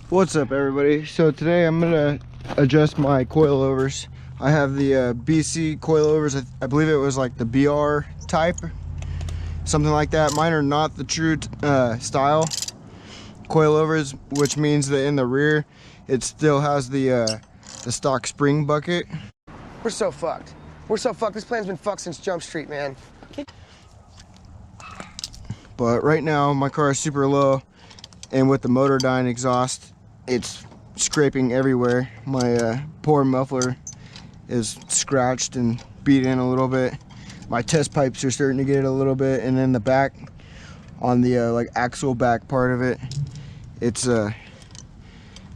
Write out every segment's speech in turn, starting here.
What's up, everybody? So today I'm gonna adjust my coilovers. I have the BC coilovers. I believe it was like the BR type, something like that. Mine are not the true style coilovers, which means that in the rear it still has the stock spring bucket. We're so fucked. We're so fucked. This plane's been fucked since Jump Street, man. But right now my car is super low, and with the motor dying exhaust, it's scraping everywhere. My poor muffler is scratched and beat in a little bit. My test pipes are starting to get it a little bit, and then the back, on the like axle back part of it, it's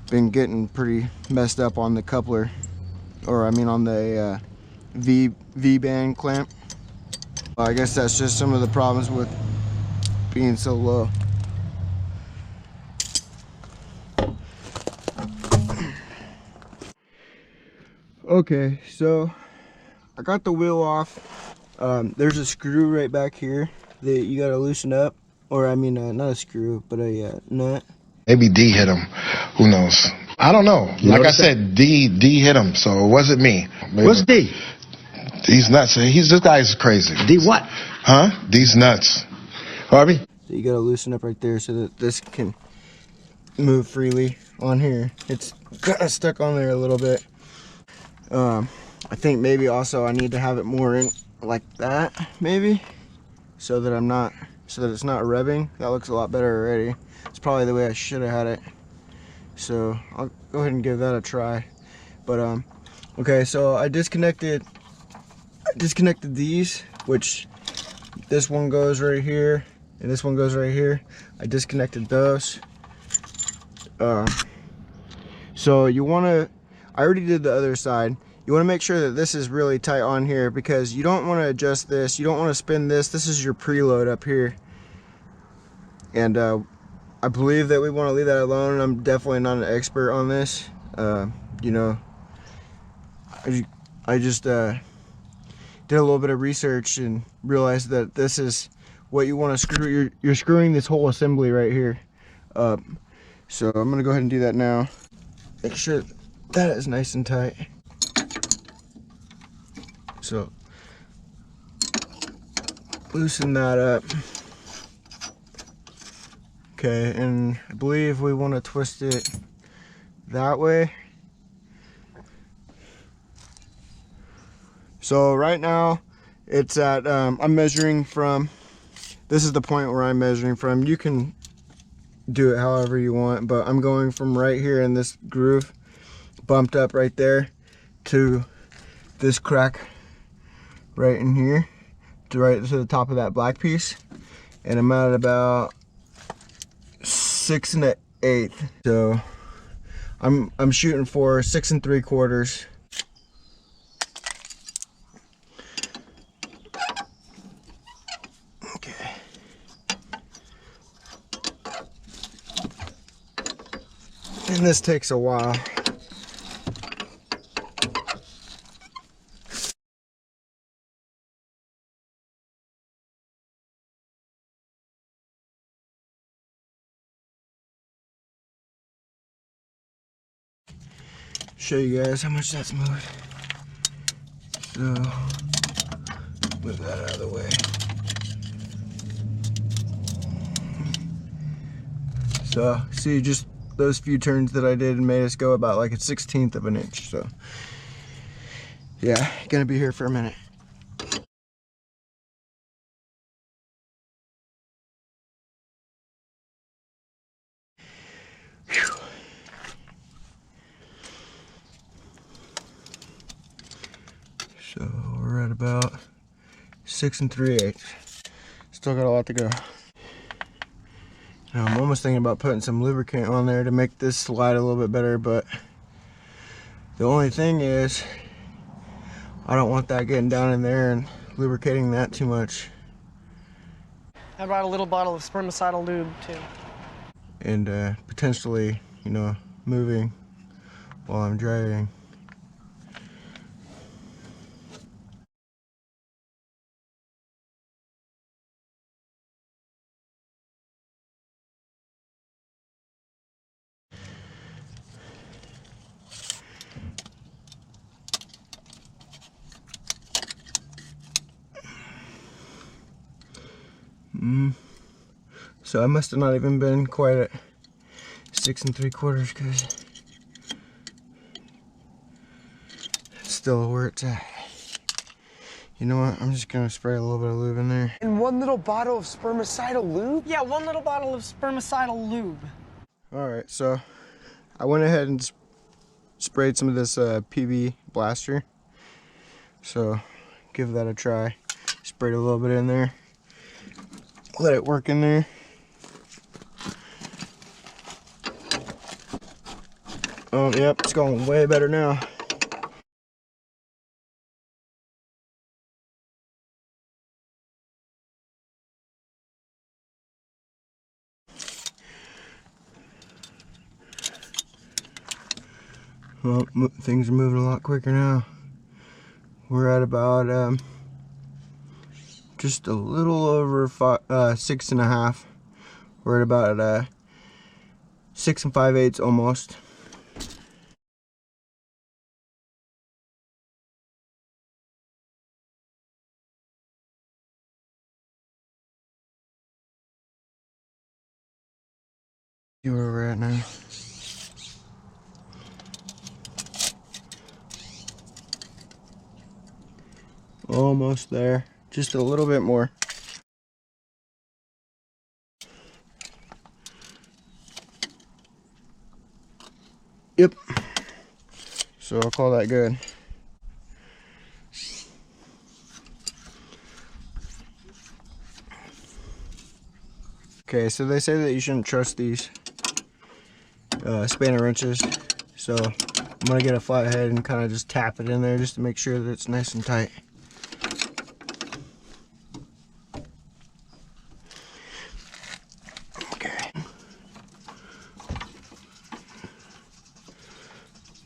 been getting pretty messed up on the coupler, or I mean on the V-band clamp. I guess that's just some of the problems with being so low. Okay, so I got the wheel off. There's a screw right back here that you gotta loosen up, or I mean not a screw, but a nut. Maybe D hit him. Who knows? I don't know. Like I said, D hit him, so it wasn't me. Maybe. What's D? D's nuts. This guy's crazy. D what? Huh? D's nuts. Harvey? So you gotta loosen up right there so that this can move freely on here. It's kind of stuck on there a little bit. I think maybe also I need to have it more in like that, maybe, so that it's not revving. That looks a lot better already. It's probably the way I should have had it. So I'll go ahead and give that a try. But okay, so I disconnected these, which this one goes right here and this one goes right here. I disconnected those. So you want to, I already did the other side. You want to make sure that this is really tight on here, because you don't want to adjust this. You don't want to spin this. This is your preload up here. And I believe that we want to leave that alone. I'm definitely not an expert on this. You know, I just did a little bit of research and realized that this is what you want to screw. You're screwing this whole assembly right here up. So I'm going to go ahead and do that now. Make sure that is nice and tight. So loosen that up. Okay, and I believe we want to twist it that way. So right now it's at I'm measuring from, this is the point where I'm measuring from. You can do it however you want, but I'm going from right here in this groove, bumped up right there, to this crack right in here, to right to the top of that black piece, and I'm at about 6 1/8. So I'm shooting for 6 3/4. Okay. And this takes a while. Show you guys how much that's moved. So move that out of the way. So see, just those few turns that I did made us go about like a 1/16 of an inch. So yeah, gonna be here for a minute. Whew. So we're at about 6 3/8. Still got a lot to go. Now I'm almost thinking about putting some lubricant on there to make this slide a little bit better, but the only thing is I don't want that getting down in there and lubricating that too much. I brought a little bottle of spermicidal lube too. And potentially, you know, moving while I'm driving. So I must have not even been quite at 6 3/4 because it's still where it's at. You know what? I'm just gonna spray a little bit of lube in there. And 1 little bottle of spermicidal lube? Yeah, 1 little bottle of spermicidal lube. All right, so I went ahead and sprayed some of this PB blaster. So give that a try. Sprayed a little bit in there. Let it work in there. Oh, yep, it's going way better now. Well, things are moving a lot quicker now. We're at about just a little over 6.5. We're at about 6 5/8 almost. See where we're at now. Almost there. Just a little bit more. Yep. So I'll call that good. Okay, so they say that you shouldn't trust these spanner wrenches. So I'm gonna get a flathead and kind of just tap it in there just to make sure that it's nice and tight. Okay.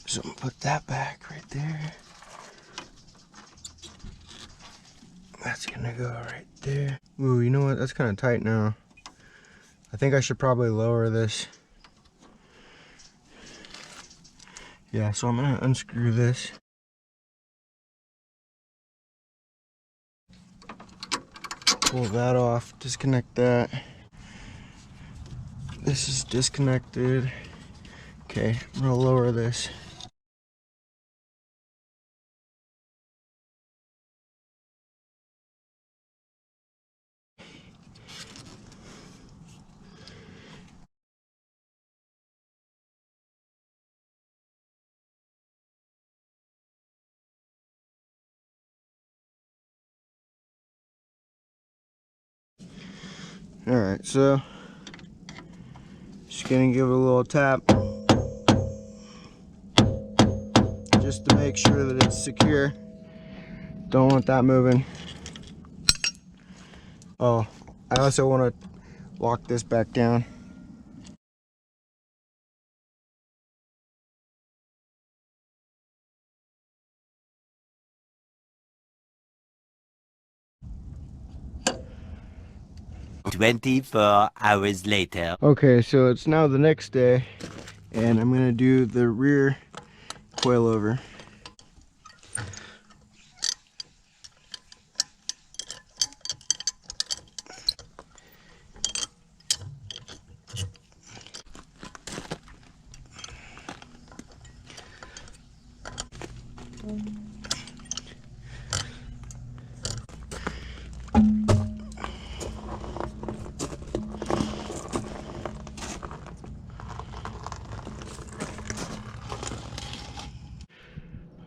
So I'm gonna put that back right there. That's gonna go right there. Ooh, you know what? That's kind of tight now. I think I should probably lower this. Yeah, so I'm gonna unscrew this. Pull that off, disconnect that. This is disconnected. Okay, I'm gonna lower this. Alright, so just gonna give it a little tap just to make sure that it's secure. Don't want that moving. Oh, I also want to lock this back down. "24 hours later." Okay, so it's now the next day, and I'm gonna do the rear coilover.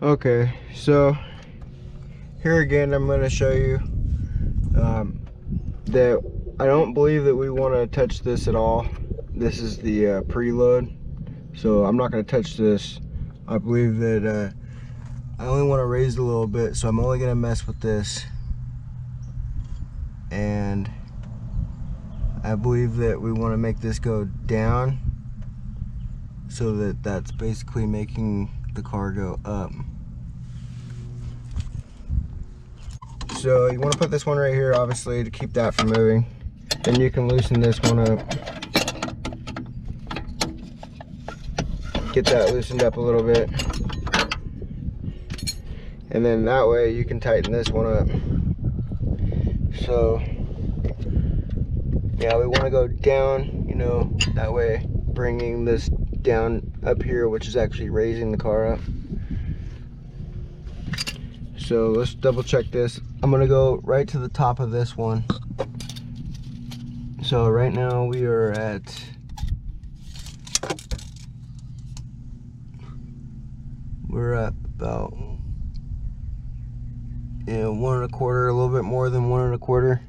Okay, so here again I'm going to show you that I don't believe that we want to touch this at all. This is the preload, so I'm not going to touch this. I believe that I only want to raise it a little bit, so I'm only going to mess with this. And I believe that we want to make this go down so that that's basically making the car go up. So you want to put this one right here, obviously, to keep that from moving. Then you can loosen this one up. Get that loosened up a little bit. And then that way you can tighten this one up. So Yeah, we want to go down, you know, that way bringing this down up here, which is actually raising the car up. So let's double check this. I'm gonna go right to the top of this one. So right now we are at about 1 1/4, a little bit more than 1 1/4.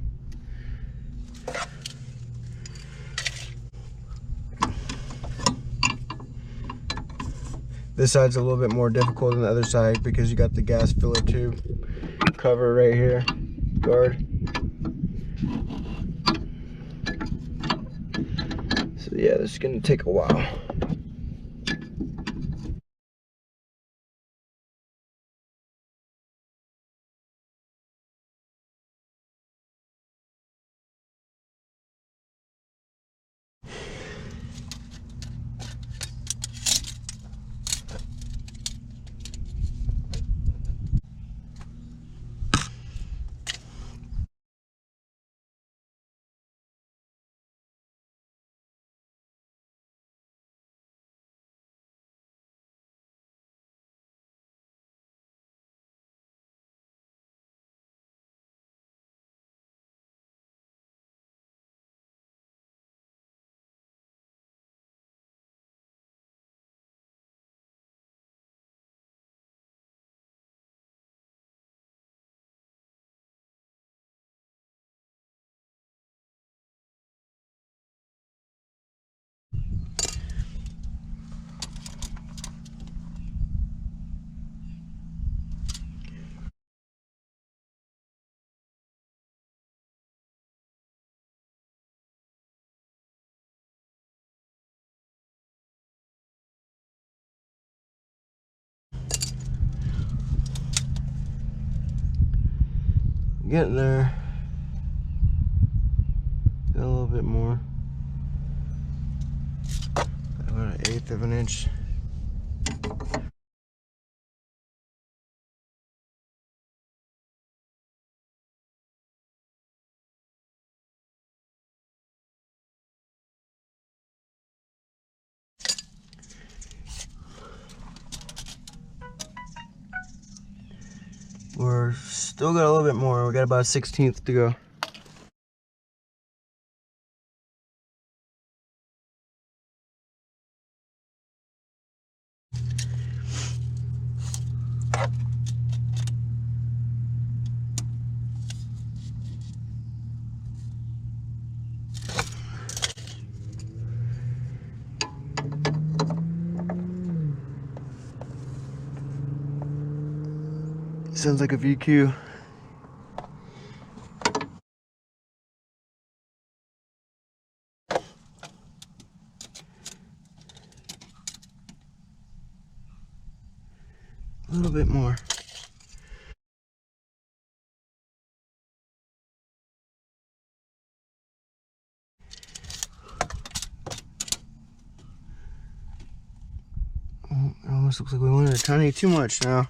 This side's a little bit more difficult than the other side because you got the gas filler tube cover right here, guard. So yeah, this is gonna take a while. Getting there. Got a little bit more. About 1/8 of an inch. We're still got a little bit more. We got about 1/16 to go. Sounds like a VQ. A little bit more. Oh, it almost looks like we went a tiny too much now.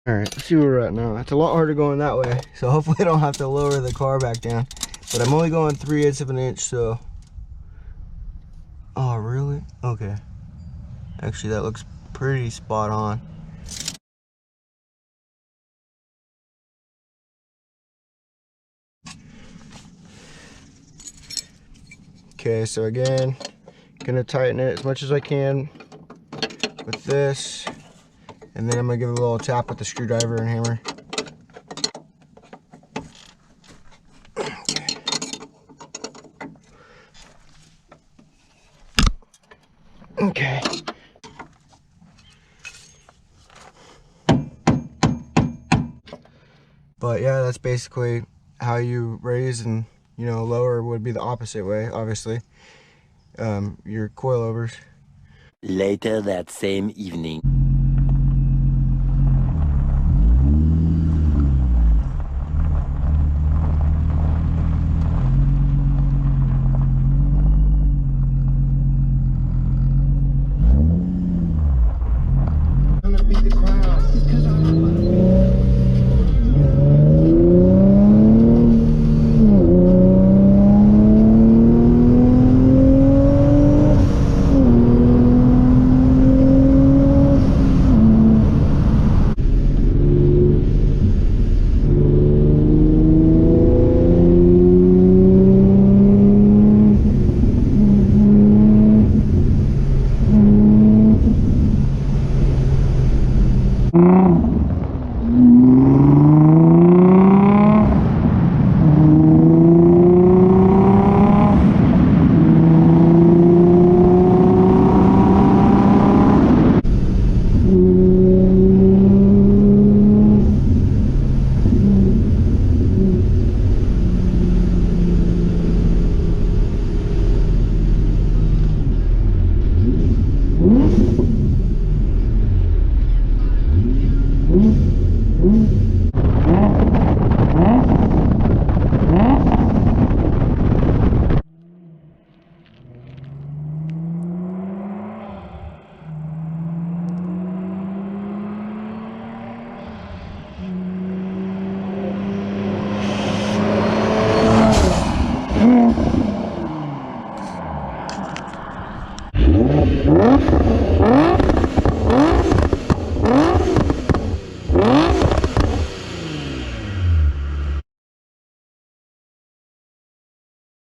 All right, let's see where we're at now. It's a lot harder going that way, so hopefully I don't have to lower the car back down. But I'm only going 3/8 of an inch, so. Oh, really? Okay. Actually, that looks pretty spot on. Okay, so again, gonna tighten it as much as I can with this, and then I'm gonna give it a little tap with the screwdriver and hammer. Okay. But yeah, that's basically how you raise and, you know, lower would be the opposite way, obviously. Your coilovers. Later that same evening.